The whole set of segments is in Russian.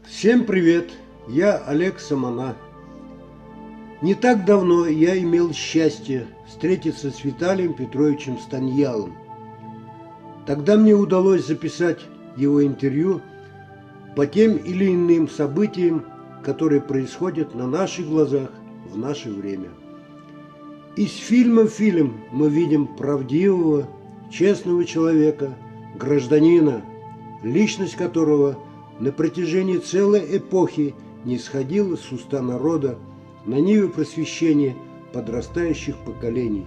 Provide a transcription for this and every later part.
Всем привет, я Олег Самана. Не так давно я имел счастье встретиться с Виталием Петровичем Станьялом. Тогда мне удалось записать его интервью по тем или иным событиям, которые происходят на наших глазах в наше время. Из фильма в фильм мы видим правдивого, честного человека, гражданина, личность которого на протяжении целой эпохи не сходила с уста народа на ниве просвещения подрастающих поколений.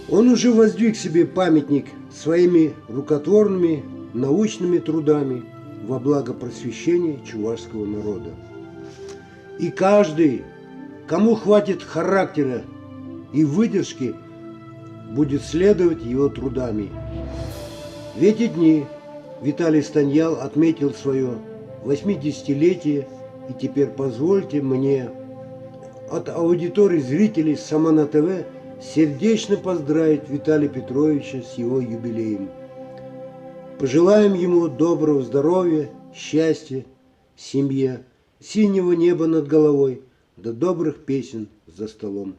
Он уже воздвиг себе памятник своими рукотворными научными трудами во благо просвещения чувашского народа. И каждый, кому хватит характера и выдержки, будет следовать его трудами. В эти дни Виталий Станьял отметил свое 80-летие, и теперь позвольте мне от аудитории зрителей Самана ТВ сердечно поздравить Виталия Петровича с его юбилеем. Пожелаем ему доброго здоровья, счастья, семье, синего неба над головой, да добрых песен за столом.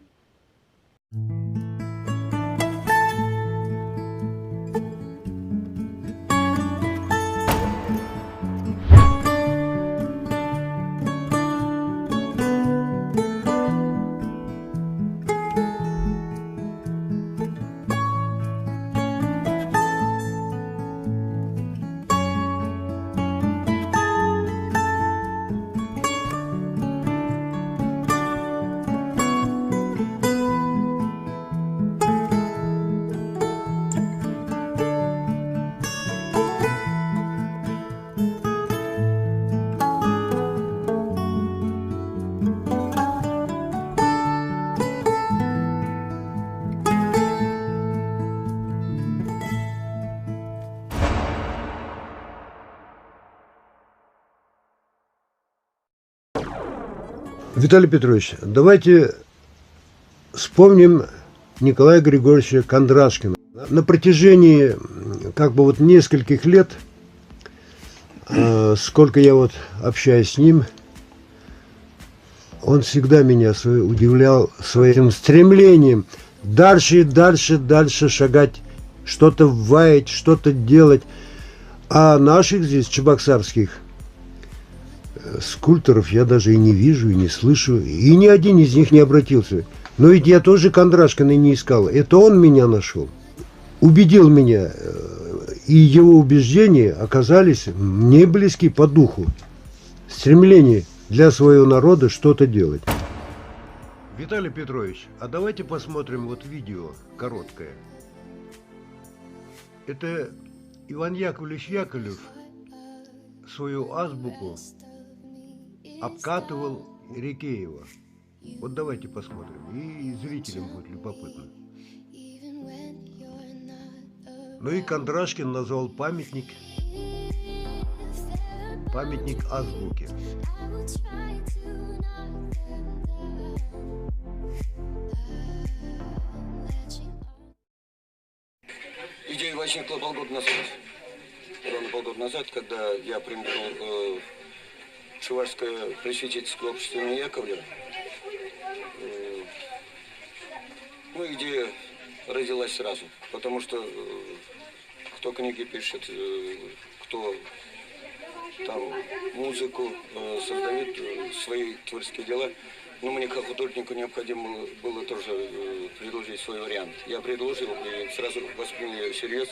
Виталий Петрович, давайте вспомним Николая Григорьевича Кондрашкина. На протяжении нескольких лет, сколько я общаюсь с ним, он всегда меня удивлял своим стремлением дальше шагать, что-то ваять, что-то делать. А наших здесь, чебоксарских, скульпторов я даже и не вижу, и не слышу, и ни один из них не обратился. Но ведь я тоже Кондрашкина не искал. Это он меня нашел, убедил меня, и его убеждения оказались мне близки по духу. Стремление для своего народа что-то делать. Виталий Петрович, а давайте посмотрим видео короткое. Это Иван Яковлевич Яковлев свою азбуку обкатывал Рикеева. Вот давайте посмотрим, и зрителям будет любопытно. Ну и Кондрашкин назвал памятник азбуки. Идея возникла полгода назад. Ровно полгода назад, когда я примкнул Чувашское просветительское общество имени Яковлева. Идея родилась сразу, потому что кто книги пишет, кто там музыку создает, свои творческие дела. Мне как художнику необходимо было тоже предложить свой вариант. Я предложил и сразу воспринял ее всерьез.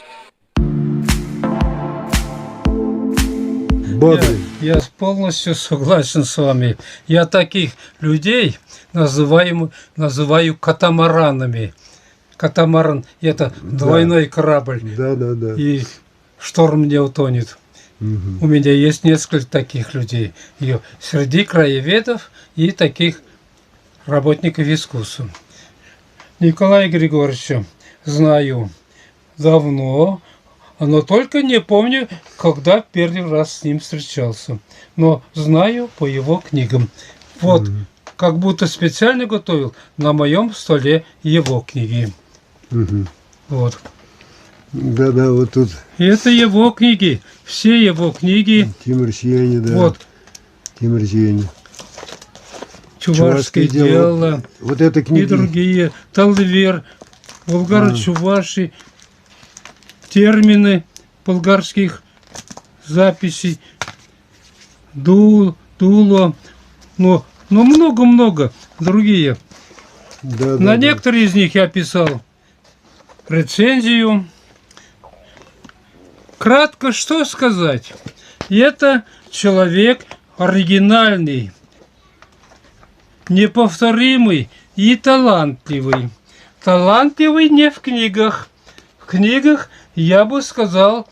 Я полностью согласен с вами. Я таких людей называю катамаранами. Катамаран – это двойной корабль. Да. И шторм не утонет. У меня есть несколько таких людей. И среди краеведов и таких работников искусства. Николая Григорьевича знаю давно, но только не помню, когда первый раз с ним встречался. Но знаю по его книгам. Как будто специально готовил на моем столе его книги. Да-да, вот тут Это его книги, все его книги. Тимур Сияни, да. Вот, Тимур Сияни. «Чувашское дело» Вот эта и книга. другие. Талвер, Болгар-Чуваши, термины болгарских записей, Дуло, но много-много другие. Да, На некоторые из них я писал рецензию. Кратко что сказать? Это человек оригинальный, неповторимый и талантливый. Талантливый не в книгах. В книгах, я бы сказал,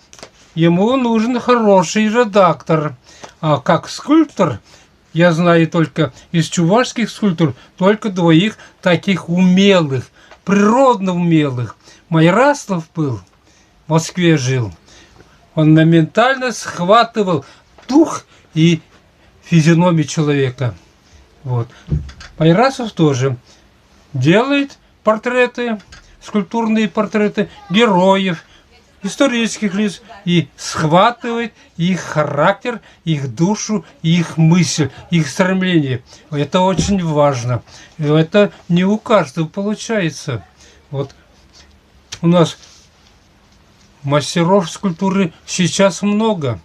ему нужен хороший редактор. А как скульптор, я знаю только из чувашских скульптур только двоих таких умелых, природно умелых. Майраслов был, в Москве жил. Он моментально схватывал дух и физиономию человека. Вот. Майрасов тоже делает портреты, скульптурные портреты героев, исторических лиц и схватывает их характер, их душу, их мысль, их стремление. Это очень важно. Это не у каждого получается. Вот у нас мастеров скульптуры сейчас много.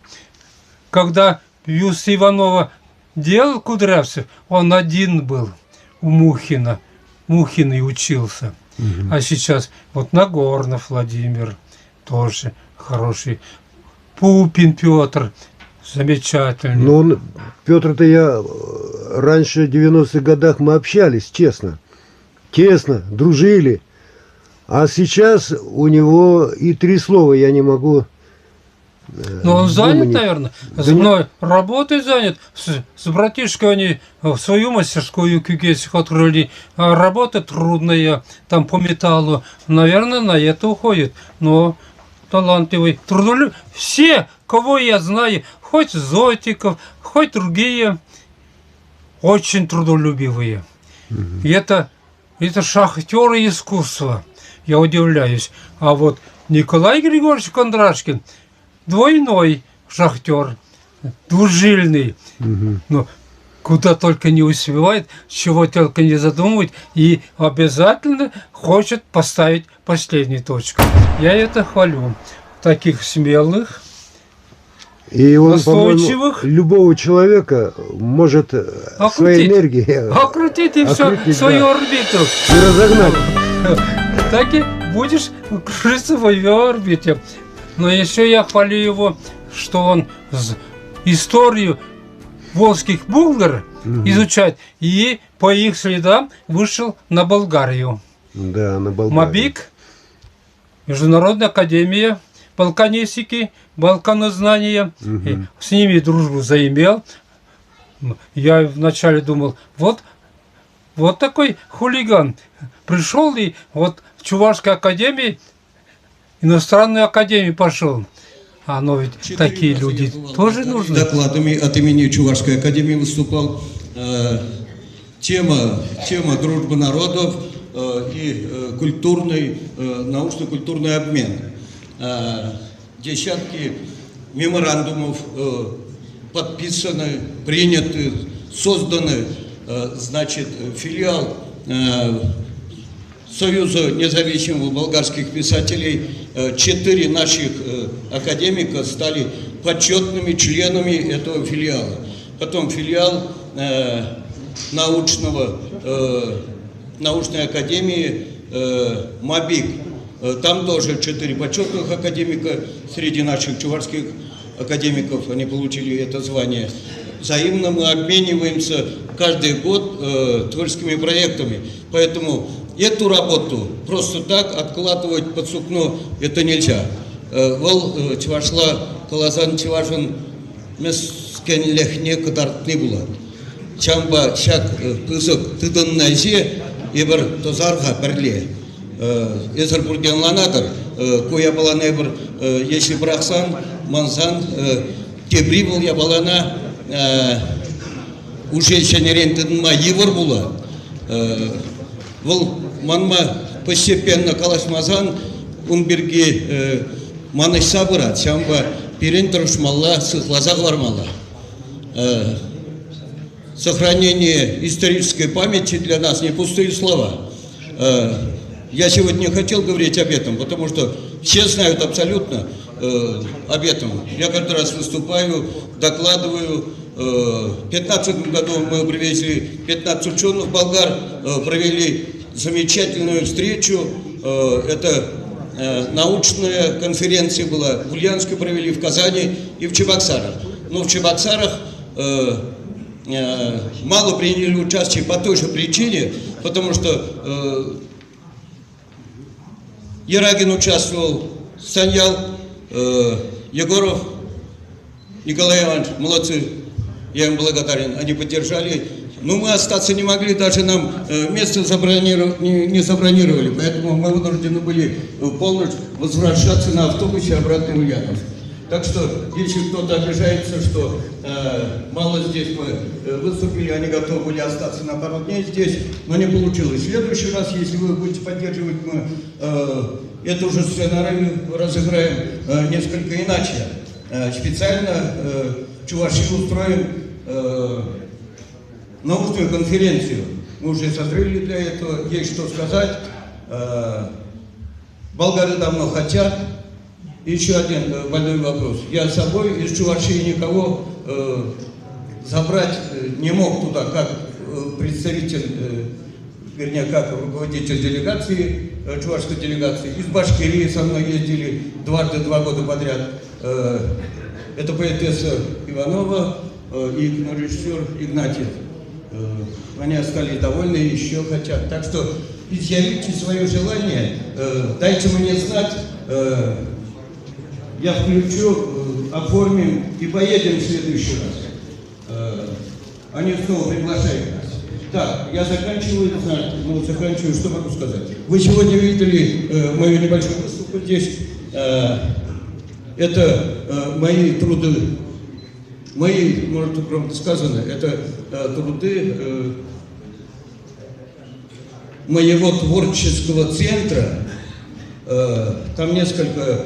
Когда бюст Иванова делал Кудрявцев, он один был у Мухина. Мухин и учился. А сейчас вот Нагорнов Владимир тоже хороший. Пупин Петр замечательный. Ну, Петр-то я раньше, в 90-х годах мы общались, честно. Тесно, дружили. А сейчас у него и 3 слова я не могу. Но он занят, выманить. наверное. Да Со мной работой занят. С братишкой они в свою мастерскую Кюгесих открыли. А работа трудная, там по металлу. Наверное, на это уходит. Но талантливый, трудолюбивый. Все, кого я знаю, хоть Зотиков, хоть другие, очень трудолюбивые. И это шахтеры искусства. Я удивляюсь. А вот Николай Григорьевич Кондрашкин двойной шахтер, двужильный. Но куда только не успевает, чего только не задумывает, и обязательно хочет поставить последнюю точку. Я это хвалю. Таких смелых, И он, настойчивых. по-моему, любого человека может своей энергией окрутить и все, окрутить, свою да. орбиту. и разогнать. Так и будешь кружиться в ее орбите. Но еще я хвалю его, что он историю волжских булгар изучает, и по их следам вышел на Болгарию. Да, на Болгарию. МАБИК, Международная академия балканистики, балканознания. И с ними дружбу заимел. Я вначале думал, вот такой хулиган. Пришел и вот в Чувашской академии, иностранную академию пошел. А но ведь такие люди тоже нужны. Докладами от имени Чувашской академии выступал. Тема дружбы народов и культурный, научно-культурный обмен. Десятки меморандумов подписаны, приняты, созданы, значит, филиал Союза независимых болгарских писателей. 4 наших академика стали почетными членами этого филиала. Потом филиал научной академии МАБИК. Там тоже 4 почетных академика среди наших чувашских академиков. Они получили это звание. Взаимно мы обмениваемся каждый год творческими проектами. Поэтому эту работу просто так откладывать под сукно это нельзя. Вол чувашла калазан чувашин мескенлехне кадартны була. Чамба шак кызык тыдынназе ебір тозарға бірле. Езір бургенланадыр. Куя балана ебір еші бірақсан, мансан, кебри был я балана уже шенерен тыдынма евір була. Вол манма постепенно калашмазан Унберги Манайса брат, Сямба Перентрошмалла, Сыхлаза Глармала. Сохранение исторической памяти для нас не пустые слова. Я сегодня не хотел говорить об этом, потому что все знают абсолютно об этом. Я каждый раз выступаю, докладываю. В 2015 году мы привезли 15 ученых болгар, провели замечательную встречу. Это научная конференция была. В Ульяновске провели, в Казани и в Чебоксарах. Но в Чебоксарах мало приняли участие по той же причине, потому что Ерагин участвовал, Станьял, Егоров, Николай Иванович, молодцы, я им благодарен, они поддержали. Но мы остаться не могли, даже нам место не забронировали, поэтому мы вынуждены были в полночь возвращаться на автобусе обратно в Ульяновск. Так что, если кто-то обижается, что мало здесь мы выступили, они готовы были остаться на пару дней здесь, но не получилось. В следующий раз, если вы будете поддерживать, мы эту же сценарий разыграем несколько иначе. Специально в Чувашии устроим научную конференцию. Мы уже созрели для этого, есть что сказать. Болгары давно хотят. Еще один больной вопрос. Я с собой из Чувашии никого забрать не мог туда, как представитель, вернее, как руководитель делегации, чувашской делегации. Из Башкирии со мной ездили дважды 2 года подряд. Это поэтесса Иванова и режиссер Игнатьев. Они остались довольны и еще хотят. Так что изъявите свое желание, дайте мне знать. Я включу, оформим и поедем в следующий раз. Они снова приглашают нас. Так, я заканчиваю, заканчиваю, что могу сказать. Вы сегодня видели мою небольшую выставку здесь. Это мои труды, может, громко сказано, это труды моего творческого центра. Там несколько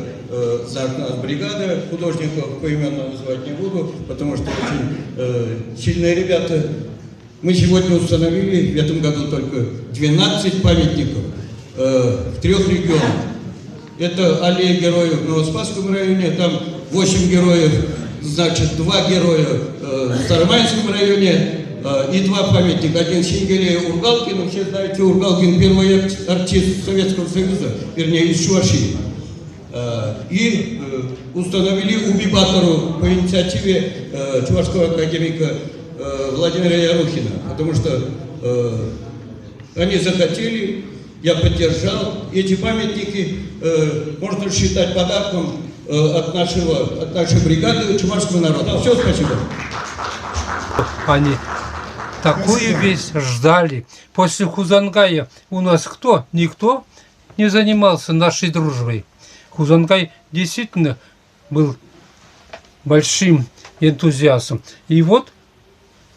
бригады художников, поименно называть не буду, потому что очень сильные ребята. Мы сегодня установили в этом году только 12 памятников в 3 регионах. Это аллея героев в Новоспасском районе, там 8 героев, значит 2 героя в Старомайском районе и 2 памятника. Один Сингелея Ургалкину, все знаете, Ургалкин первый артист Советского Союза, вернее из Чувашии. И установили убибатору по инициативе чувашского академика Владимира Ярухина, потому что они захотели, я поддержал. Эти памятники можно считать подарком от нашей бригады чувашского народа. Все, спасибо. Они такую весть ждали. После Хузангая у нас кто? Никто не занимался нашей дружбой. Хузангай действительно был большим энтузиастом. И вот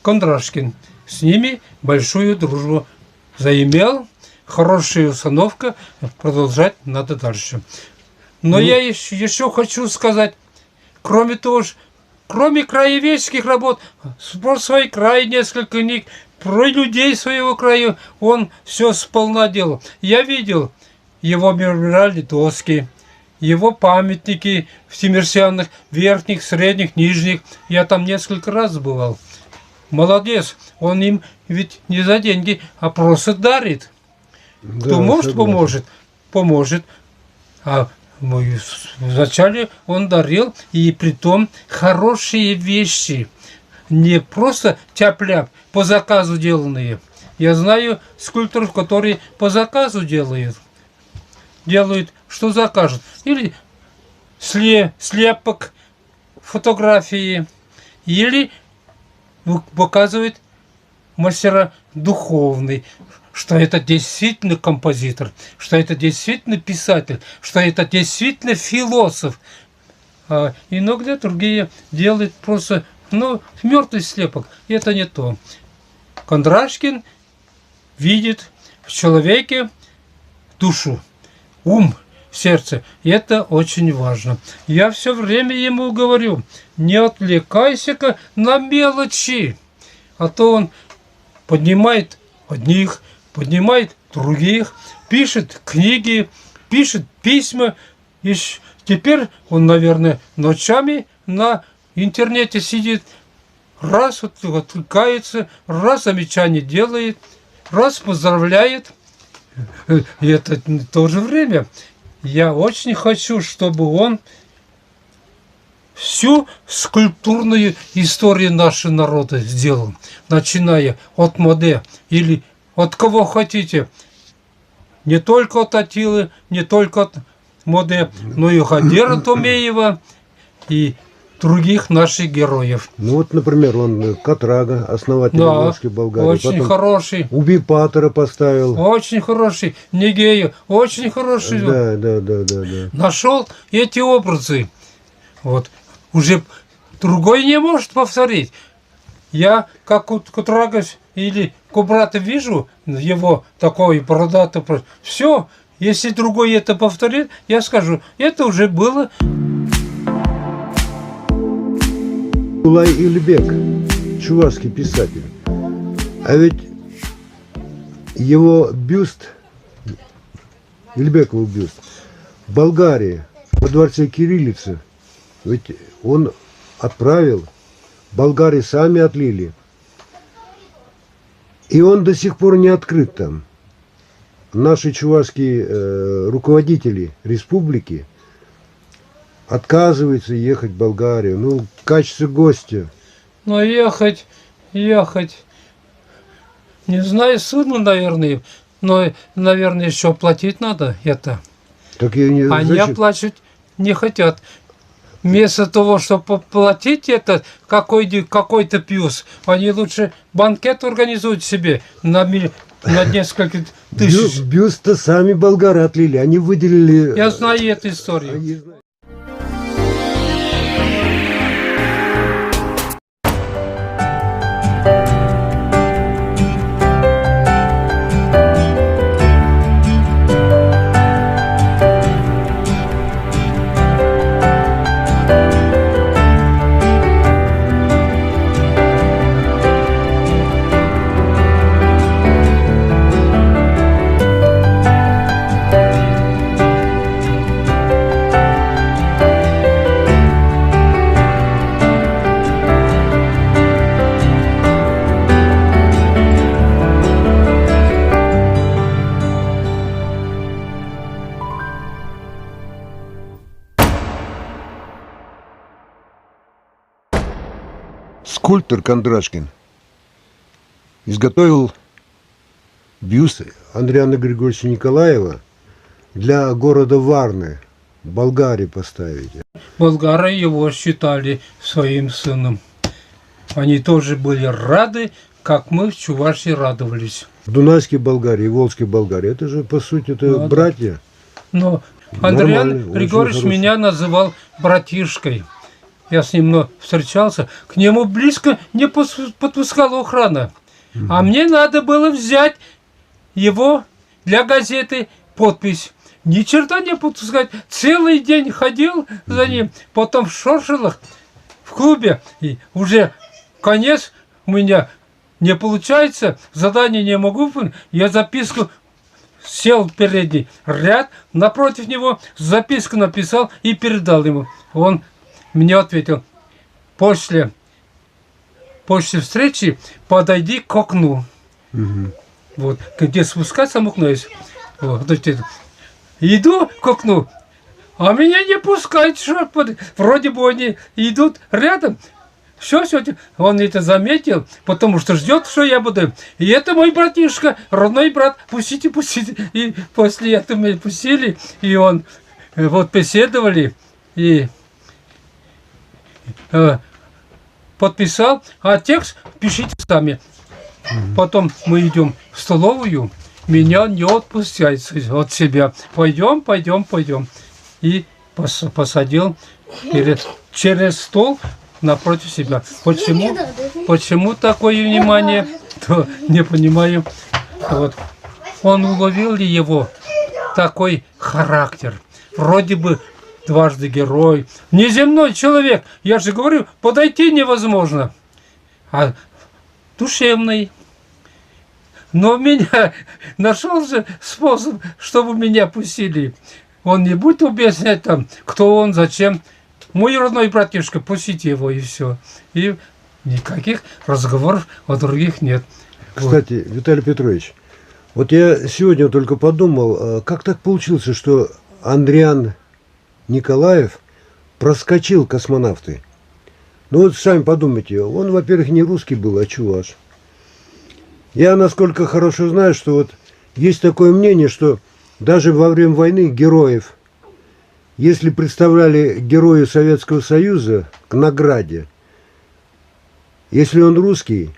Кондрашкин с ними большую дружбу заимел. Хорошая установка, продолжать надо дальше. Но я еще хочу сказать, кроме того, кроме краеведческих работ, про свой край несколько книг, про людей своего края, он все сполна делал. Я видел его мемориальные доски, его памятники в Тимирсянах, верхних, средних, нижних. Я там несколько раз бывал. Молодец, он им ведь не за деньги, а просто дарит. Да, кто может, согласен. поможет. А вначале он дарил, и притом хорошие вещи. Не просто тяп-ляп, по заказу деланные. Я знаю скульпторов, которые по заказу делают, что закажут. Или слепок, фотографии, или показывает мастера духовный, что это действительно композитор, что это действительно писатель, что это действительно философ. А иногда другие делают просто, мертвый слепок. Это не то. Кондрашкин видит в человеке душу, ум, сердце. И это очень важно. Я все время ему говорю, не отвлекайся-ка на мелочи, а то он поднимает одних, поднимает других, пишет книги, пишет письма. И теперь он, наверное, ночами на интернете сидит, раз отвлекается, раз замечание делает, раз поздравляет. И это в то же время я очень хочу, чтобы он всю скульптурную историю нашего народа сделал, начиная от Моде или от кого хотите. Не только от Атилы, не только от Моде, но и Гадера Томеева и других наших героев. Ну вот, например, он Катрага, основатель Волжской Болгарии. Очень потом хороший. Убипатора поставил. Очень хороший. Нигея, очень хороший. Да. Нашел эти образы. Вот. Уже другой не может повторить. Я, как у Катрага или Кубрата вижу, его такой бородатый, все, если другой это повторит, я скажу, это уже было. Улай Ильбек, чувашский писатель. А ведь его бюст, Ильбеков бюст, в Болгарии, во дворце Кириллицы, ведь он отправил, болгары сами отлили. И он до сих пор не открыт там. Наши чувашские руководители республики отказываются ехать в Болгарию, ну, в качестве гостя. Но ехать, не знаю, судно, наверное, но, наверное, еще платить надо это. Так я не, Они зачем? оплачивать не хотят. Вместо того, чтобы платить это какой-то пьюс, они лучше банкет организуют себе на несколько тысяч. Бюст-то сами болгары отлили, они выделили... Я знаю эту историю. Скульптор Кондрашкин изготовил бюст Андриана Григорьевича Николаева для города Варны, в Болгарии поставить. Болгары его считали своим сыном. Они тоже были рады, как мы в Чувашии радовались. В Дунайской Болгарии и Волжской Болгарии, это же, по сути, это Да, братья. Но Андриан Нормально, Григорьевич очень меня называл братишкой. Я с ним встречался. К нему близко не подпускала охрана. А мне надо было взять его для газеты подпись. Ни черта не подпускать. Целый день ходил за ним. Потом в Шоршилах, в клубе. И уже конец у меня не получается. Задание не могу выполнить. Я записку сел в передний ряд. Напротив него записку написал и передал ему. Он мне ответил: после встречи подойди к окну. Вот, где спускаться окно есть. Вот, иду к окну, а меня не пускают. Вроде бы они идут рядом. Все, он это заметил, потому что ждет, что я буду. И это мой братишка, родной брат. Пустите. И после этого меня пустили, и он вот беседовали, и подписал, а текст пишите сами. Потом мы идем в столовую, меня не отпускают от себя. Пойдем. И посадил через стол напротив себя. Почему такое внимание? То не понимаю. Вот. Он уловил ли его такой характер? вроде бы дважды герой, неземной человек. Я же говорю, подойти невозможно. А душевный. Но меня нашел же способ, чтобы меня пустили. Он не будет объяснять там, кто он, зачем. Мой родной братишка, пустите его и все. И никаких разговоров о других нет. Кстати, Виталий Петрович, вот я сегодня только подумал, как так получилось, что Андриан Николаев проскочил космонавты. Ну вот сами подумайте, он, во-первых, не русский был, а чуваш. Я, насколько хорошо знаю, что вот есть такое мнение, что даже во время войны героев, если представляли героя Советского Союза к награде, если он русский,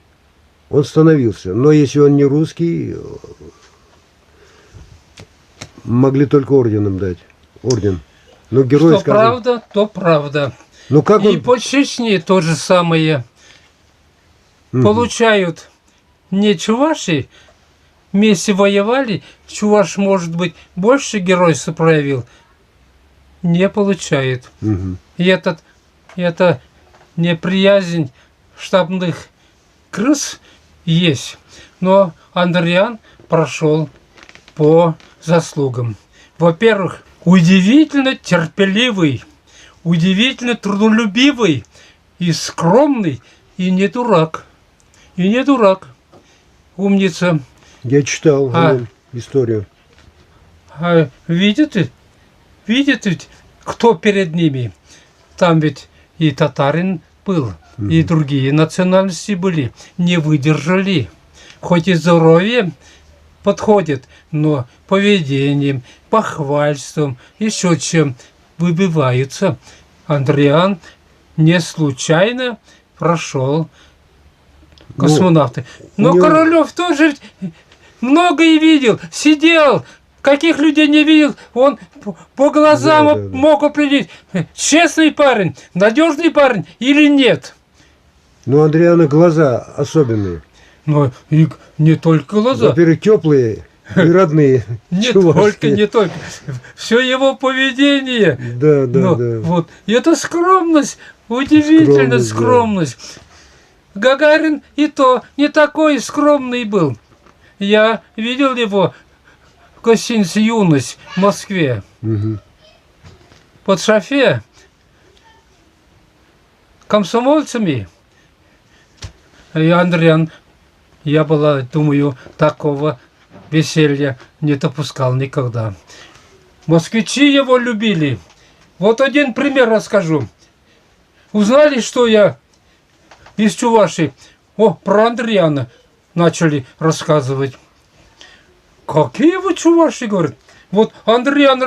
он становился. Но если он не русский, могли только орденом дать. Орден. Но герой, что скажем, правда, то правда. ну как И он... по Чечне то же самое. Получают не чуваши, вместе воевали, чуваш, может быть, больше геройства проявил, не получает. И это неприязнь штабных крыс есть. Но Андриан прошел по заслугам. Во-первых, удивительно терпеливый, удивительно трудолюбивый и скромный, и не дурак. И не дурак. Умница. Я читал историю. А видите ведь, кто перед ними? Там ведь и татарин был, и другие национальности были. Не выдержали. Хоть и здоровье подходит, но поведением, похвальством, еще чем выбиваются. Андриан не случайно прошел космонавты. Но него... Королев тоже многое видел, сидел, каких людей не видел, он по глазам мог определить, честный парень, надежный парень или нет. Ну, у Андриана глаза особенные. Но и не только глаза. Во-первых, теплые и родные. Не только, не только. Все его поведение. Да, да, Но, да. Вот. И это скромность, удивительная скромность. Гагарин и то не такой скромный был. Я видел его в гостинице «Юность» в Москве. Под шофе комсомольцами. И Андриан, я была, думаю, такого веселья не допускал никогда. Москвичи его любили. Вот один пример расскажу. Узнали, что я из Чувашии? Про Андриана начали рассказывать. Какие вы чуваши, говорят? Вот Андриан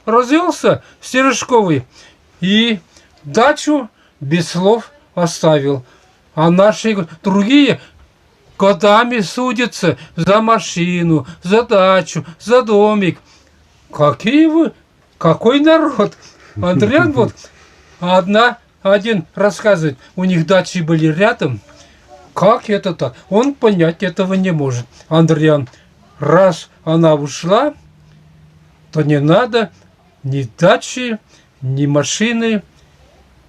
развелся с Терешковой и дачу без слов оставил. А наши другие годами судятся за машину, за дачу, за домик. Какие вы? Какой народ? Андриан вот один рассказывает, у них дачи были рядом. Как это так? Он понять этого не может. Андриан, раз она ушла, то не надо ни дачи, ни машины.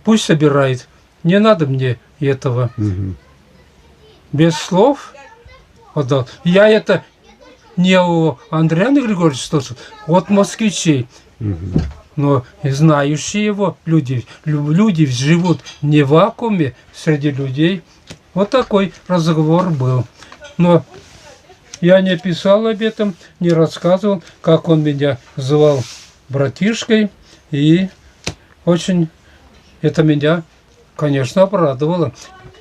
Пусть собирает. Не надо мне этого. Без слов отдал. Я это не у Андриана Григорьевича слышал, от москвичей. Но знающие его люди живут не в вакууме среди людей. Вот такой разговор был. Но я не писал об этом, не рассказывал, как он меня звал братишкой. И очень это меня, конечно, обрадовало.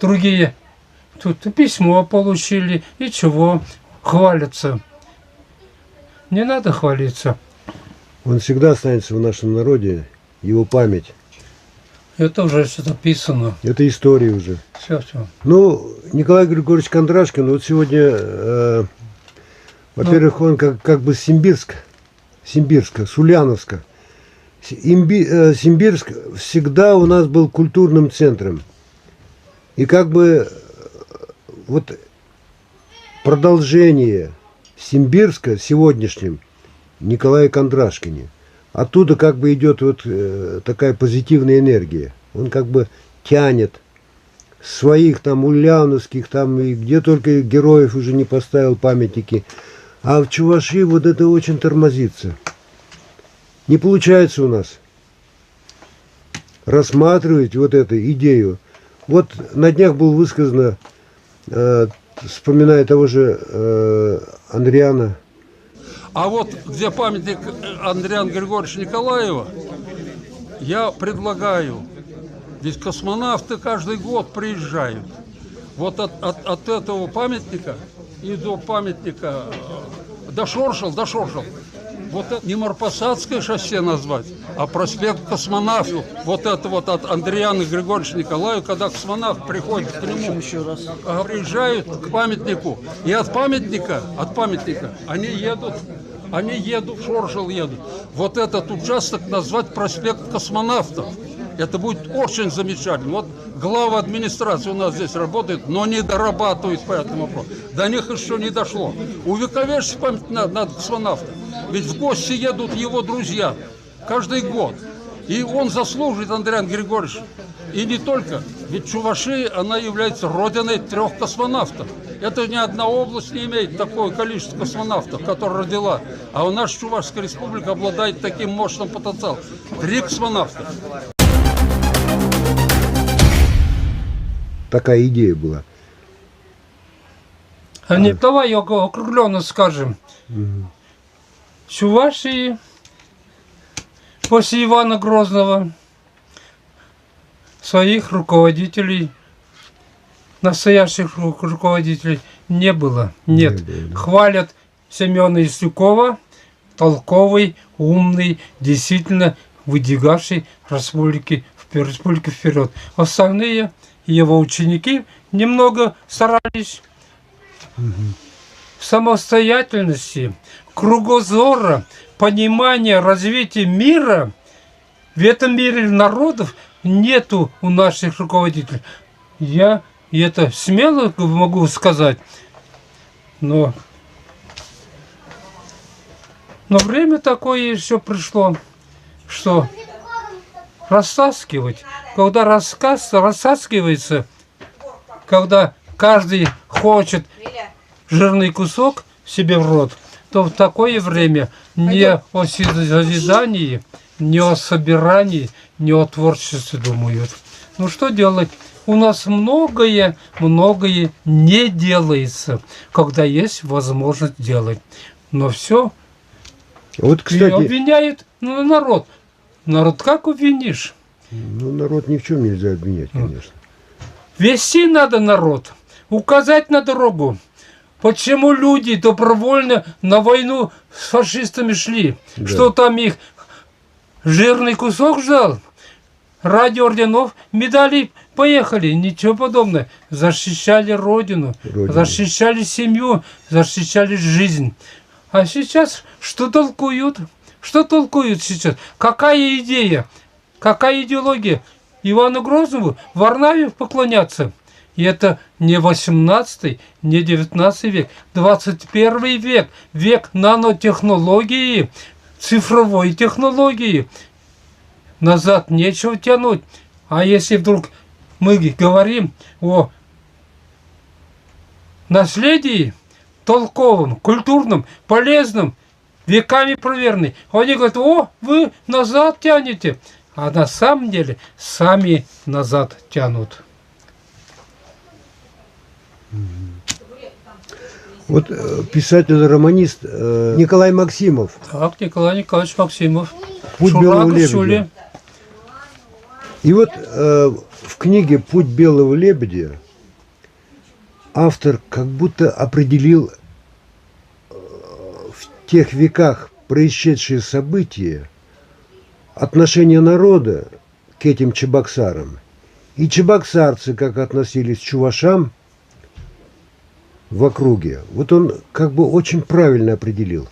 Другие тут письмо получили, и чего, хвалятся. Не надо хвалиться. Он всегда останется в нашем народе, его память. Это уже все написано. Это история уже. Все. Ну, Николай Григорьевич Кондрашкин, вот сегодня, во-первых, он как бы Симбирска, с Ульяновска. Симбирск всегда у нас был культурным центром. И как бы вот продолжение Симбирска сегодняшним Николае Кондрашкине. оттуда как бы идет вот такая позитивная энергия. Он как бы тянет своих там ульяновских, там и где только героев уже не поставил памятники. А в Чувашии вот это очень тормозится. Не получается у нас рассматривать вот эту идею. Вот на днях было высказано, вспоминая того же Андриана. А вот где памятник Андриана Григорьевича Николаева, я предлагаю, ведь космонавты каждый год приезжают. Вот от этого памятника и до памятника до Шоршел. Вот это не Марпасадское шоссе назвать, а проспект Космонавтов. Вот это вот от Андриана Григорьевича Николаева, когда космонавт приходит к нему, приезжают к памятнику. И от памятника они едут, в Шоршел едут. Вот этот участок назвать проспект Космонавтов. Это будет очень замечательно. Вот глава администрации у нас здесь работает, но не дорабатывает по этому вопросу. До них еще не дошло. Увековечить память надо космонавта. Ведь в гости едут его друзья каждый год. И он заслуживает, Андриан Григорьевич. И не только. Ведь Чувашия, она является родиной 3 космонавтов. Это ни одна область не имеет такое количество космонавтов, которые родила. А у нас Чувашская республика обладает таким мощным потенциалом. 3 космонавта. Такая идея была. А не давай округленно скажем. В Чувашии после Ивана Грозного своих руководителей, настоящих руководителей не было. Нет. Хвалят Семена Ислюкова, толковый, умный, действительно выдвигавший республики вперед. Остальные его ученики немного старались самостоятельности, кругозора, понимания развития мира. В этом мире народов нету у наших руководителей. Я это смело могу сказать, но время такое еще пришло, что растаскивать. Когда растаскивается, когда каждый хочет жирный кусок себе в рот, то в такое время не о созидании, не о собирании, не о творчестве думают. Ну что делать? У нас многое не делается, когда есть возможность делать. Но все Вот, кстати, обвиняет народ. Народ как обвинишь? Ну, народ ни в чем нельзя обвинять, конечно. Вести надо народ, указать на дорогу. Почему люди добровольно на войну с фашистами шли? Да. Что там их жирный кусок ждал? Ради орденов, медалей поехали. Ничего подобного. Защищали родину, защищали семью, защищали жизнь. А сейчас что толкуют? Что толкуют сейчас? Какая идея? Какая идеология? Ивану Грозному, Варнаве поклоняться? И это не 18, не 19 век, 21 век, век нанотехнологии, цифровой технологии. Назад нечего тянуть. А если вдруг мы говорим о наследии толковом, культурном, полезном, веками проверенный, они говорят: о, вы назад тянете. А на самом деле сами назад тянут. Вот писатель-романист Николай Максимов. Так, Николай Николаевич Максимов. «Путь белого лебедя». Шуле. И вот в книге «Путь белого лебедя» автор как будто определил в тех веках происшедшие события, отношение народа к этим чебоксарам. И чебоксарцы, как относились к чувашам в округе, вот он как бы очень правильно определил.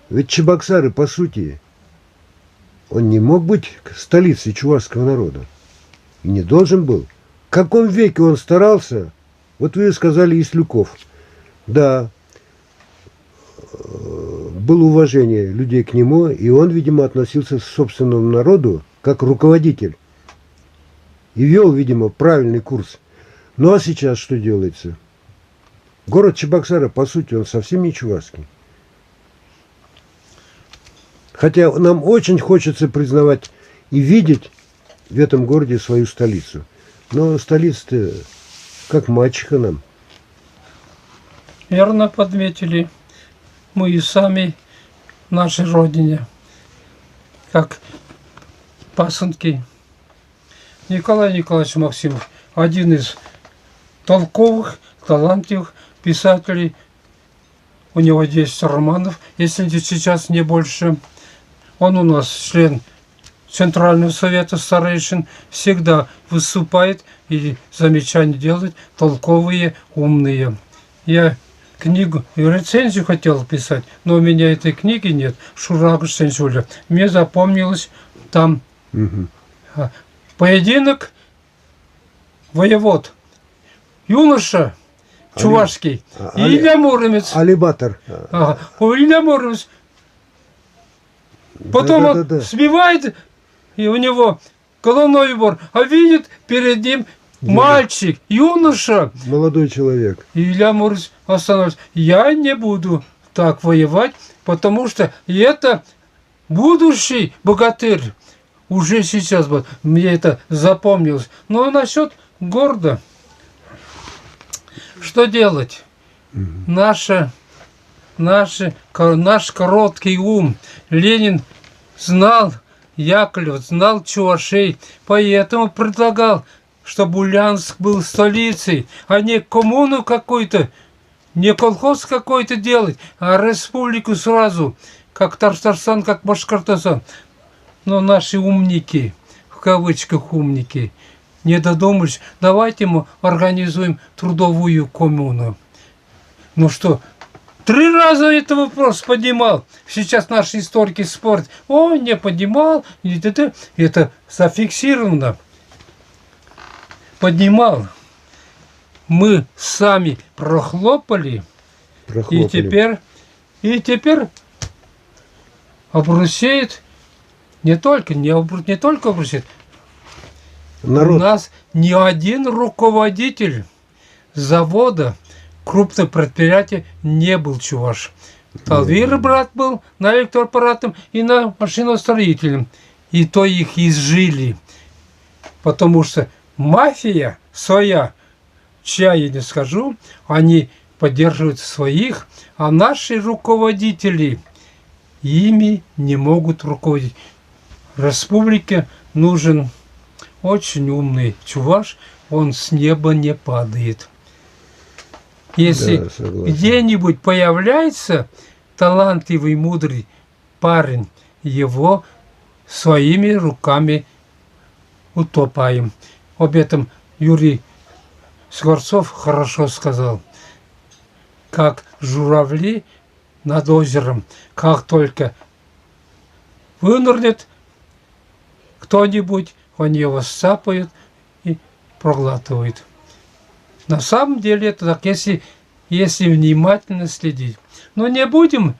Ведь чебоксары, по сути, он не мог быть столицей чувашского народа. И не должен был. В каком веке он старался? Вот вы сказали Ислюков. Да, было уважение людей к нему, и он, видимо, относился к собственному народу как руководитель. И вел, видимо, правильный курс. Ну а сейчас что делается? Город Чебоксары, по сути, он совсем не чувашский. Хотя нам очень хочется признавать и видеть в этом городе свою столицу. Но столица-то как мачеха нам. Верно подметили. Мы и сами в нашей родине, как пасынки. Николай Николаевич Максимов, один из толковых, талантливых писателей. У него 10 романов, если сейчас не больше. Он у нас член Центрального совета старейшин, всегда выступает и замечания делает, толковые, умные. Я книгу и рецензию хотел писать, но у меня этой книги нет. Шурак Шенчуля. Мне запомнилось там поединок воевод. Юноша чувашский. Илья Муромец. Алибатор. Ага. Илья Муромец. Потом он сбивает, и у него головной убор, а видит перед ним мальчик, юноша. Молодой человек. И Илья Муромец остановился. Я не буду так воевать, потому что это будущий богатырь. Уже сейчас вот мне это запомнилось. Но насчет города, что делать? Наш короткий ум. Ленин знал Яковлев, знал чувашей, поэтому предлагал, чтобы Ульяновск был столицей, а не коммуну какой-то, не колхоз какой-то делать, а республику сразу, как Татарстан, как Башкортостан. Но наши умники, в кавычках умники, не додумались, давайте мы организуем трудовую коммуну. Ну что, 3 раза этот вопрос поднимал. Сейчас наши историки спорят. О, не поднимал. Это зафиксировано. Поднимал. Мы сами прохлопали. И теперь обрусеет не только обрусеет. Народ. У нас ни один руководитель завода, крупное предприятие не был чуваш. Талвир брат был на электроаппаратом и на машиностроителем. И то их изжили. Потому что мафия своя, чья я не скажу, они поддерживают своих, а наши руководители ими не могут руководить. Республике нужен очень умный чуваш, он с неба не падает. Если где-нибудь появляется талантливый, мудрый парень, его своими руками утопаем. Об этом Юрий Скворцов хорошо сказал. Как журавли над озером, как только вынырнет кто-нибудь, они его сцапают и проглатывают. На самом деле это так, если внимательно следить. Но не будем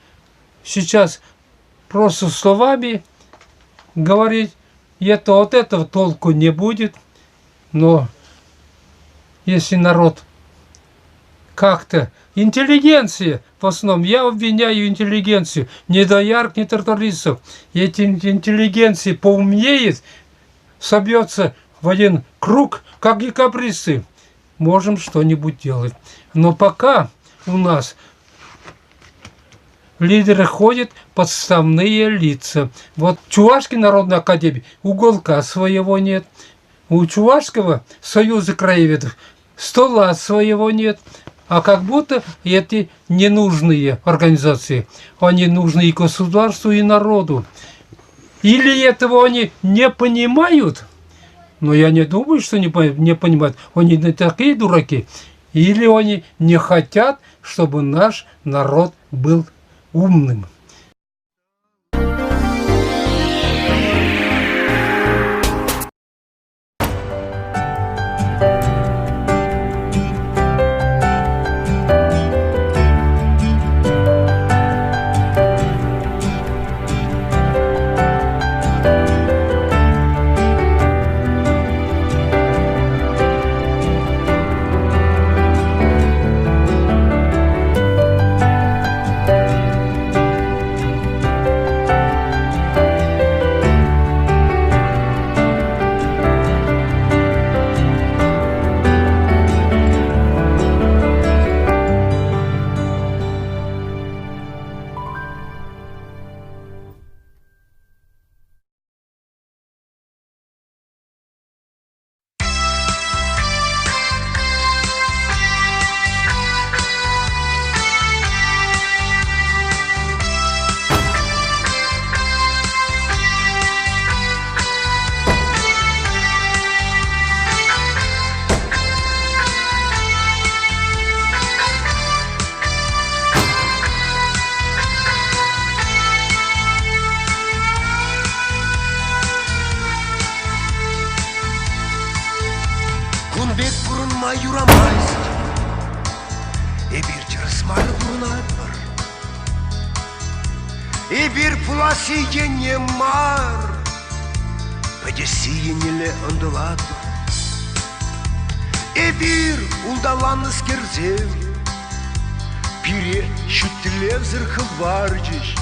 сейчас просто словами говорить, от этого толку не будет. Но если народ как-то, интеллигенция, в основном, я обвиняю интеллигенцию, не доярок, не тартаристов, эти интеллигенции поумнеет, собьется в один круг, как декабристы, можем что-нибудь делать. Но пока у нас лидеры ходят подставные лица. Вот Чувашской народной академии уголка своего нет. У Чувашского союза краеведов стола своего нет. А как будто эти ненужные организации, они нужны и государству, и народу. Или этого они не понимают, но я не думаю, что не понимают, они не такие дураки. Или они не хотят, чтобы наш народ был умным. юрамасть. И бир терсмар бурнатмар. И бир пуласиге не мар. Падесиенеле ондулатмар. И бир улдаланыс керзем. Бире шүттілеп зырхы варжиш.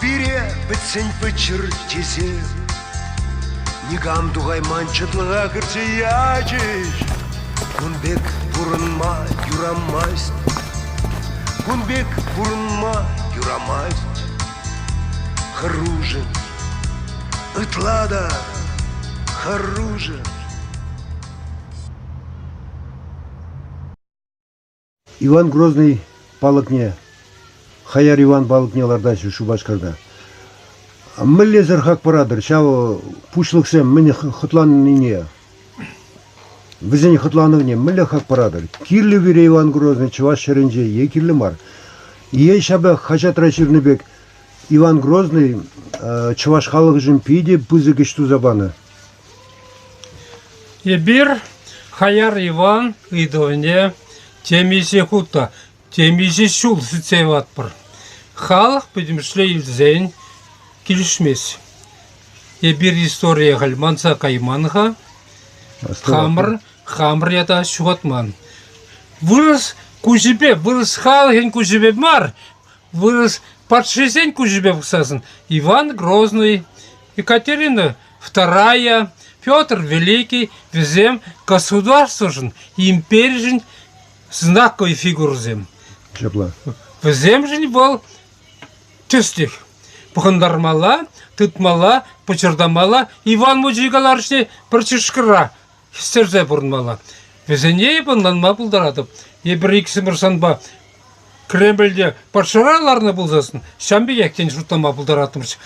Бире бітсін пычыр тезем. Нигам дугай манчытлыға кірсе ячиш. Кунбек бұрынма юрамасть. Кунбек бұрынма юрамасть. Харужен, ытлада, харужен. Иван Грозный балыкне, Хаяр Иван балыкне лардашы Шубашкарда. Мілле зырхак парадыр, шау пушлықсем, міне хытланыне. Візіне хытланыне, мілле хак парадыр. Кирлі бере Иван Грозный, Чуваш шеренже, е кирлі мар. Ей шабы хачат раширныбек Иван Грозный, Чуваш халық жын пейде пызы кішту забаны. Ебір Хаяр Иван идоне темизе хута, темизе шул сыцеват бір. Халық бідім шлей зен келішмес. Ебір история ғалманса кайманға, хамыр яда шуғатман. Вырыс күжібе, вырыс халығын күжібе мар, вырыс патшесен күжібе бұқсасын. Иван Грозный, Екатерина II, Петр Великий, везем государствожын, имперijын знаковый фигурзем. Жапла. Везем жын бол түстік. Бұғындармала, тұтмала, пұчырдамала, Иван Муджигаларшне бірчішкіра, істерзе бұрынмала. Везене бұнданма бұлдарадып. Ебір иксімірсанба Кремльде патшараларны бұлзасын, шамбе яктен жұттама бұлдаратымыз.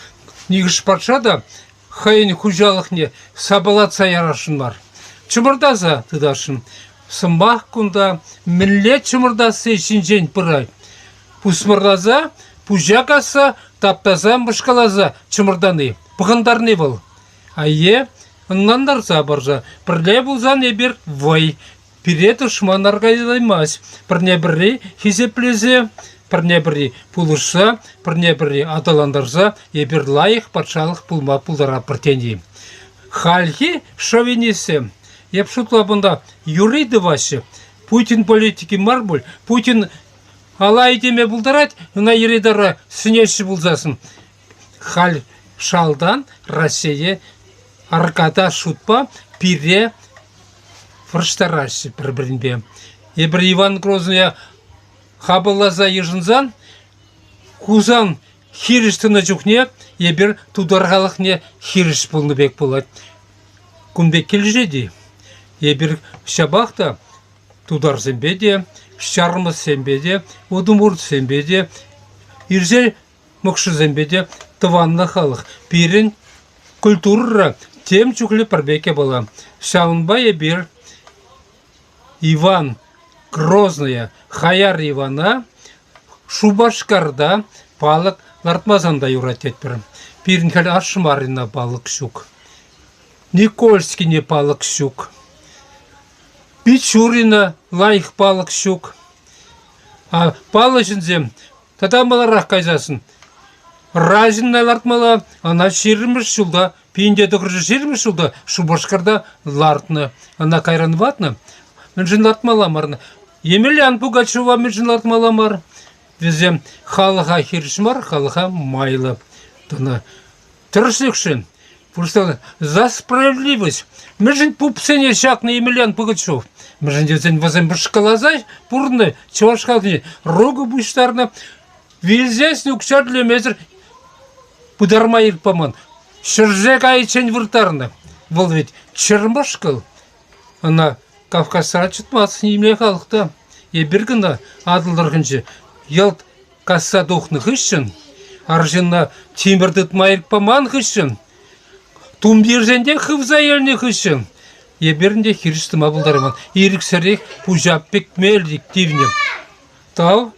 Негіш патша да хайын хужалықне сабалатса ярашын бар. Чымырдаза тыдашын. Сымбақ күнда миллет чымырдасы ішінжен пырай. Пусмырдаза, пужакаса, таптаза, мышкалаза чымырданы. Бұғындарны бұл. Айе, ұннандарса баржа. Бірле бұлзан ебір вай. Пире дұшман арғайдаймас. Бірне бірі хизеплезе, бірне бірі пулышса, бірне бірі аталандарса, ебір лайық патшалық пулма пулдара біртенде. Хальхи шовинесе. Епшутла бұнда юриды вашы. Путин политики марбуль, Путин алай деме бұлдарат, ұна еридара сүнеші бұлзасын. Халь шалдан Россия аркада шутпа пире фырштарашы бір-бірінбе. Ебір Иван Грозный хабылаза ежінзан, хузан хиріштіні жүхне, ебір тударғалықне хиріш бұлны бек болады. Күнбек келжеді. Ебір шабақта тудар зембеде, шармыз зембеде, удумурт зембеде, иржел мұқшы зембеде, тыванны халық. Пирін культура тем чүклі парбеке бола. Шаунба ебір Иван Грозный, Хаяр Ивана, Шубашкарда балық лартмазанда юратет бір. Пирін хәл Ашмарина балық шук. Никольскине балық шук. Пичурина лайық балық шук. А балы жінзем, тадамаларақ қайзасын. Разинна лартмала, ана шеріміш шулда, пейінде дұғыржы шеріміш шулда, Шубашкарда лартны. Ана кайран ватны, мен жын лартмала марны. Емельян Пугачева мен жын лартмала мар. Везем халыға хиршмар, халыға майлы. Тұршықшын. Просто за справедливость. Мы же пупсене шаг на Емельян Пугачев. Мы же дезен возем башкалазай, пурны, чувашкални, рогу буштарна. Вильзясь нукчат для метр пударма ирпаман. Шыржек айчен выртарна. Вол ведь чермашкал. Она Кавказа чутмас немле халықта. Ебіргіна адылдырғыншы. Елт касса дохны хыщын. Аржынна тимірдіт майырпаман хыщын. Тумбирженде хывза еліне хыщын. Еберінде хирістіма бұлдарыман. Иріксірек пужап пекмелдік дивнем. Тау,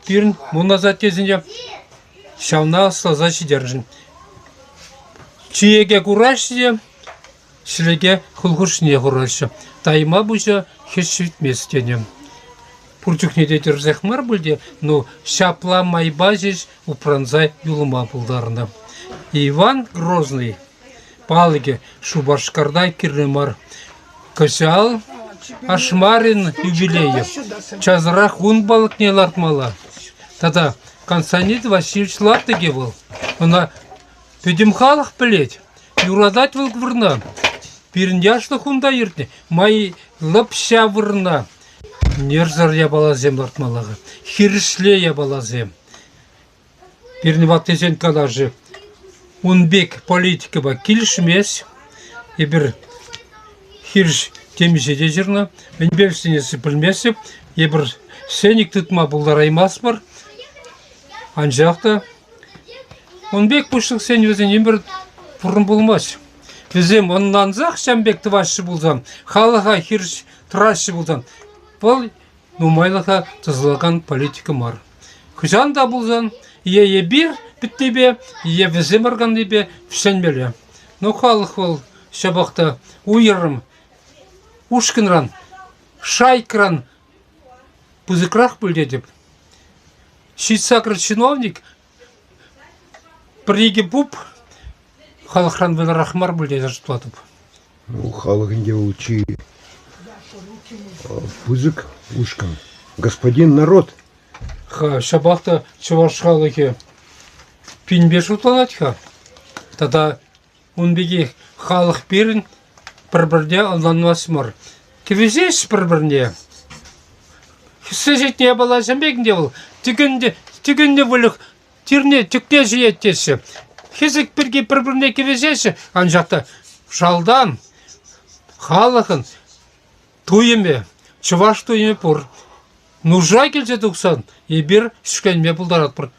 бірін мұназат тезінде шауна слаза шидержін. Чиеге курашыде, шілеге хулғыршыне құрашы. Тайма бұжа хеш витмес денем. Пурчукне детерзех мар бульде, но шапла майбазиш упранзай юлма булдарна. Иван Грозный, палыге Шубашкардай кирнемар, косял Ашмарин юбилеев, чазрах ун балык не лартмала. Тогда Константин Васильевич Лартыге был, она педемхалах плеть, юрадать был гвырна, пирняшла хунда иртне, мои лапша вырна. Нерзар я балазем лартмалага, хиршле я балазем. Пирневаттесен калажы, унбек политика ба килшмес, и бір хирш темисе дежерна, менберсенесі білмесіп, и бір сенік тұтма бұлдараймас бар, анжақта, унбек бұшық сен өзен ембір бұрын болмас. Бізем оннан зақ шамбек тывашы болзам, халыға хирш тұрашы болзам, бұл нумайлыға тұзылған политика мар. Күжан да болзан, ие бір біттебе, ие візем арған дебе пішенмелі. Но халық ол шабақта уйырым, ушкынран, шайкран пызыкрах бүлдедіп. Шитсакр чиновник приге буп, халықран бұл рахмар бүлдеді жыплатып. Халығынде учи пузык ушкан. Господин народ. Шабақта чуваш халығы пинбе жұтланат ха. Тада унбеге халық берін бір-бірде алданмас мар. Кевезеш бір-біріне. Сәжет не бала жәмбегінде бұл. Түгінде бұлық тірне түкте жиеттесі. Хезік бірге бір-біріне кевезеші. Анжақта жалдан халықын туйыме, чуваш туйыме пұр. Нужа келсе тұқсан, ебір шүкенме бұлдарат бұр.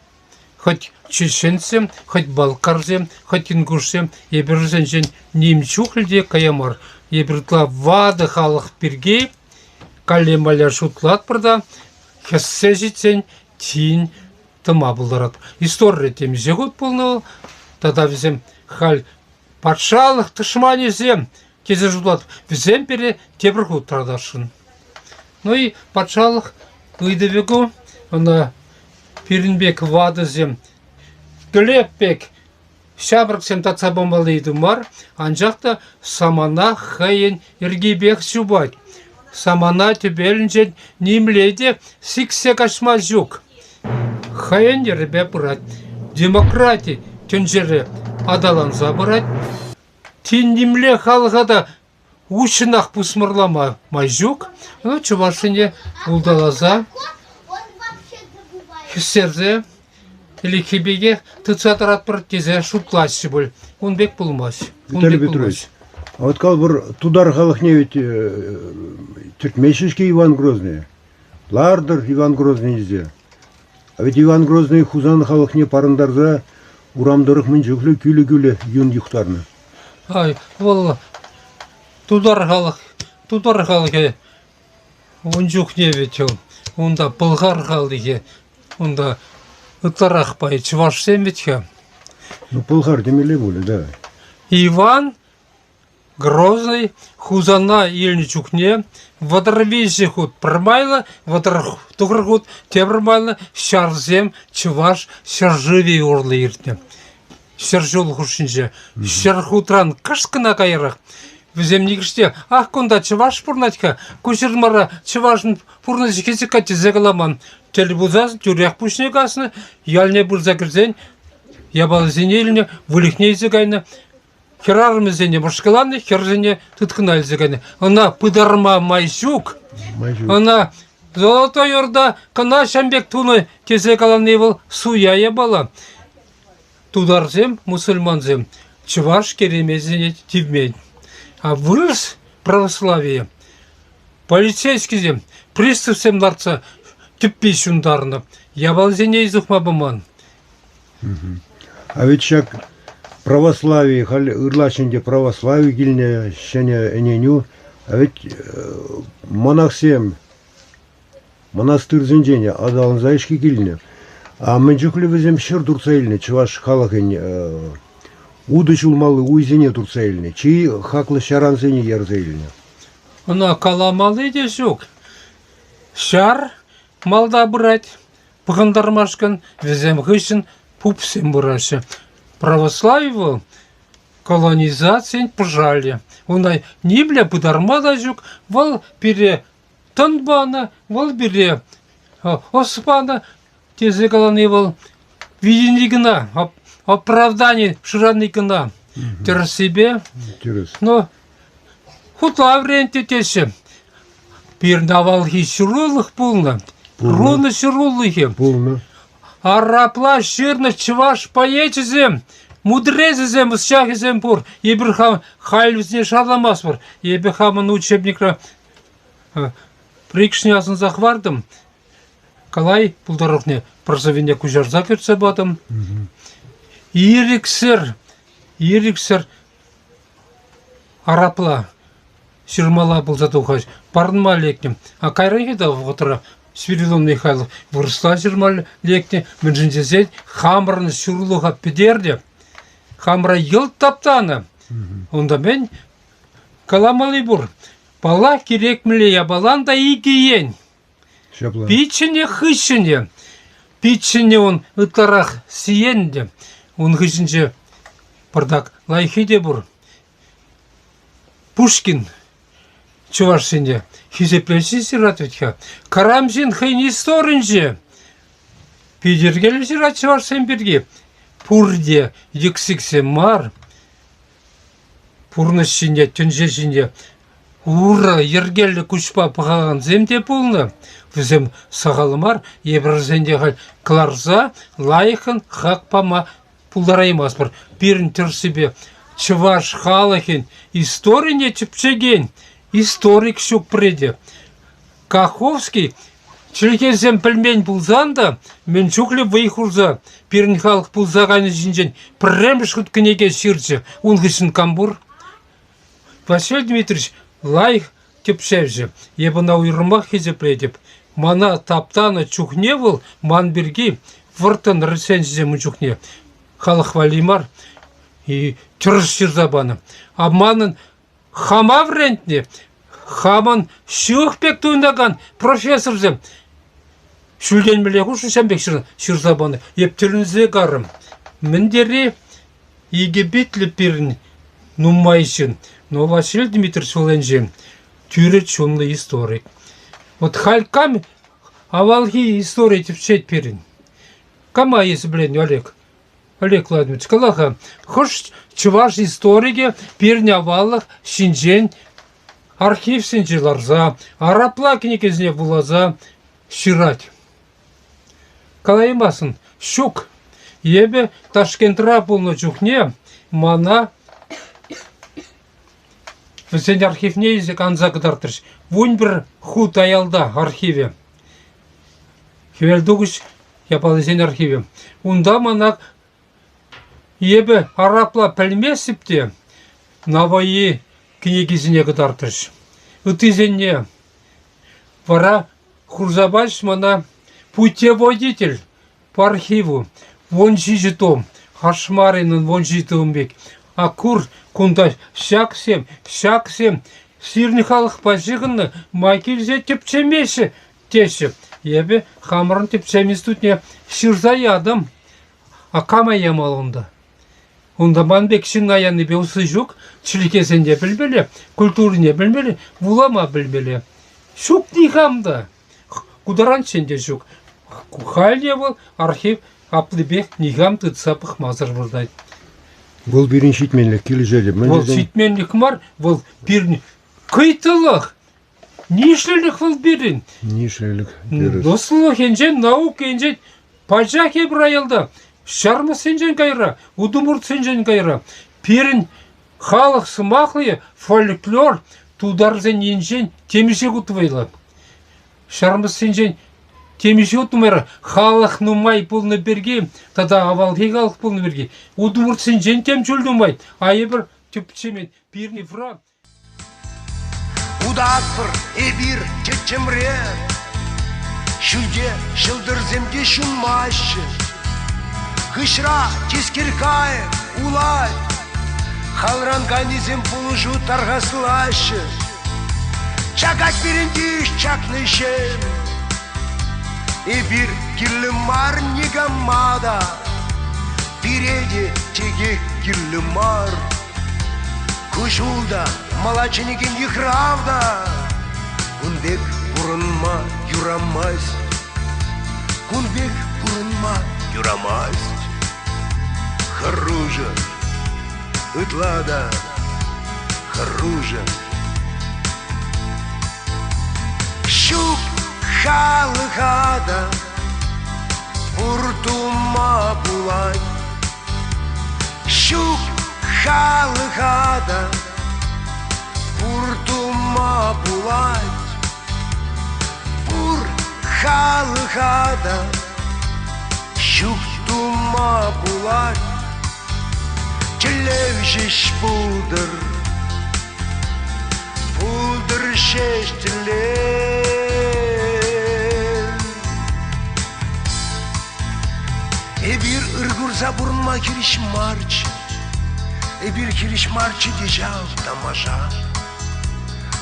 Хоть чешенсем, хоть балкарзем, хоть ингушсем, ебір зенжен немчухлде каямар. Ебіртла вады халық бірге, калемаля шутлат бірда, хессе жетсен тиін тыма бұлдарат. История темезе ғот болны, тада візем хал патшалық тышманезем, кезе жұтлат, візем бере тебір ғот традашын. Ну и патшалық ұйдывегу, она Пиринбек вадызем, Глеббек шабырксем тацабамбалыйды мар, анжақта самана хайын ергебек сюбать. Самана түбелінжен немледе сиксе кашма жүк. Хайын ербе бұрат. Демократия түнжері адалан забырат. Тин немле халғада ушынақ пұсмырлама жүк. Ну, чувашыне ұлдалаза. Хессерзе, или хебеге тыцатарат бір тезе шутлашы бұл. Он бек болмас. Виталий Петрович, а вот как бы тудар халыхне ведь түртмешешке Иван Грозный, Лардыр Иван Грозный изде. А ведь Иван Грозный хузан халыхне парындарда урамдырық мін жүклі күлі юн юқтарны. Ай, волла, тудар халық, он жүхне ведь он, онда бұлғар халығы. Онда ұтарақ бай чываш семетке. Ну, пылғар демеле болы, да. Иван Грозный хузана елні чукне, вадарвейші худ пырмайлы, вадар худ тебірмайлы, шарзем чываш шаржывей орлы ертне. Шаржол хушинже, шархутран кашкына кайырақ. Візем негіште, ақ конда чываш пұрнатка, көшірмара чывашын пұрнатшы кезекка тезе каламан. Телебузасын, тюряк пушне касны, ялне бурза кірзен, ябалызен еліне, вылихне изегайны, херарымызене башкаланы, херзене тұткына изегайны. Она пыдарма майшук, она золотой орда, кана шамбек туны тезе каланы был суя ябала. Тударзем, мусульманзем, чываш керемезене тивмень. А вырыс православие, полицейскизем, приставсем нарца, тюппи шундарны. Ябалзене изухма баман. А ведь шак православие, ырлашынде православие гильне, шене эненю, а ведь монахсем, монастырь зенжене, адалын заишки гильне. А мы жүклі візем шыр турцайліне, чываш халықын удыш улмалы уйзене турцайліне, чий хаклы шаранзене ярзайліне. Она каламалы дешук. Шар малда брать. Пгандармашкан везем гышин пупсем бурашы. Православие колонизация пожали. Она не бля подарма дажук, вал пере Танбана, вал бере Оспана, тезе колони вал виденигна, оправдание ширанникна. Тер себе. Интересно. Но хута вренте теше. Пирнавал хищурулых полно. Руны ширулыхи. Полно. Арапла ширно чваш поечезем. Мудрезезем сшахезем пур. Еберхам хайлвзне шарламаспор. Еберхаман учебникра прикшнясын захвардым. Калай пулдарухне прозовине кужар закерце батым. Ириксер арапла ширмала был затухаш. Парнма лекнем. А кайрахи да вотра Свиридон Михайлов выросла жирмал лекне. Менжинзезет хамраны шурлуха педерде. Хамра ел таптана. Онда мен каламалы бур. Бала керек мле я баланда и киен. Шапла. Пичене хыщене. Пичене он ытарах сиенде. Он хыщенже пардак лайхиде бур. Пушкин чувашине. Хизеплеши сиратветха. Карамзин хайни сторинже. Пидергели сират чувашсен берге. Пурде ексиксе мар. Пурнышине, тюнжешине. Ура, ергелі күшпа пағаған земде полны. Візем сағалымар, ебірзенде ғал кларза, лайықын хақпама пулдараймас бір. Бірін түр себе чываш халахин историне чіпчеген. Историк шук преде. Каховский чілкезем пілмен пулзанда, мен чуклі вайхурза. Бірін халық пулзағаны жинжен пірреміш құткінеге ширчі. Унгышын камбур. Василий Дмитриевич, лайх тепшевже, ебана уйрмах хизеплетеп. Мана таптана чухневыл, манберги, выртын рысенже мучухне. Халық валимар и түрш ширзабаны. Обманын хама врентне, хаман шухпек туйнаган профессорзем. Шүлден мілеғу шүшенбек ширзабаны. Ептілінзе қарым. Міндері егебетлі перін нумайшын. Но Василий Дмитриевич Воленжин тюрет шумный историк. Вот халькам авалги истории тепчет перин. Кама есть, блин, Олег Владимирович, калаха. Хош чуваш историки перин авалах шинжен архив сенжиларза, араплакник из них булаза ширать. Калаймасын щук ебе Ташкентра полно чухне мана. Сен архивне езек анзагдартырш. Вунь бір хут аялда архиве. Хевелдугыш япалы сен архиве. Унда манак ебе арапла пәлмесіпте навайы книгизіне гдартырш. Утызенне вара хурзабаш мана путеводитель по архиву. Вон житом. Хашмаринын вон житом бек. Акур кунда шаксем, сирни халық пажығынны майкелзе тепчемеші теші. Ебе хамырын тепчемес түтіне шырза ядым. А кама ямал онда. Онда манбек шын аяны беусы жүк, чілікесенде білбелі, культуріне білбелі, вулама білбелі. Шук нихамда. Кударан шенде жүк. Хайле был архив аплыбек нихам тұтсапық мазыр бұрдайды. Бұл бірін шитменлік кележелі. Бұл шитменлік мар, бұл бірін кайтылық. Нишлілік бұл бірін. Нишлілік. Біріз. Дослылық енжен, наук енжен, пажак ебір айылда. Шармы сенжен кайра, удумурт сенжен кайра. Бірін халық сымақлы, фольклор, тударзен енжен, темеше құтывайлы. Шармы сенжен, темеше ұтымайра, халық нумай пулны берге, тада авалги халық пулны берге. Удумурт сенжен тем жүлдумай, айыбыр түпчемен бірні фра. Удатпыр эбир чечемре, шүлде шылдырземде шунмашы. Хышра тискеркае улай, халранганизем пулыжу таргаслашы. Çakat birinci iş çaknışın bir kilmar nigamada Впереди тегих киллимар Кушулда малаченигин ехравда Кунбек бурынма юрамаз Кунбек бурынма юрамаз Харужа ытлада Харужа Щук халыхада Буртума булай Щук халыхада Буртума булай Бур халыхада Щук тума булай Челевжиш пудыр Пудыр шештілер Bir ırgurza burunma kiriş març Bir kiriş marçı diyeceğim tamaşa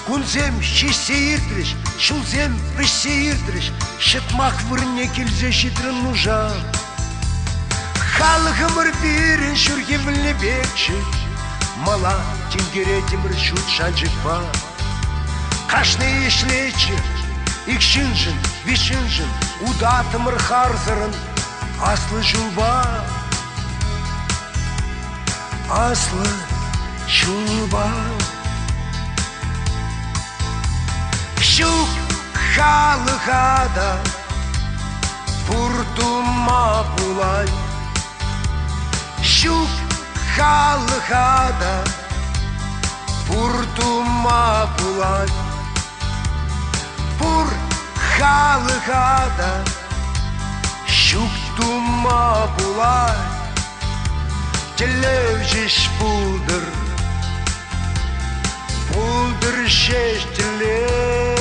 Kunzem şiş seyirtiriş Şulzem pış seyirtiriş Şıtmak vırne kilze şitrın нужа Халыхымыр бірін шүргемілі бекші Мала тенгеретімір шут шанчықпа Қашны ешлечі Икшінжін, вишінжін Удатымыр харзырын Aslı şulba Aslı şulba Şuk halıhada Purtuma bulay Şuk halıhada Purtuma bulay Pur halıhada Şuk tuма булай Телевжиш пулдыр Пулдыр шештілер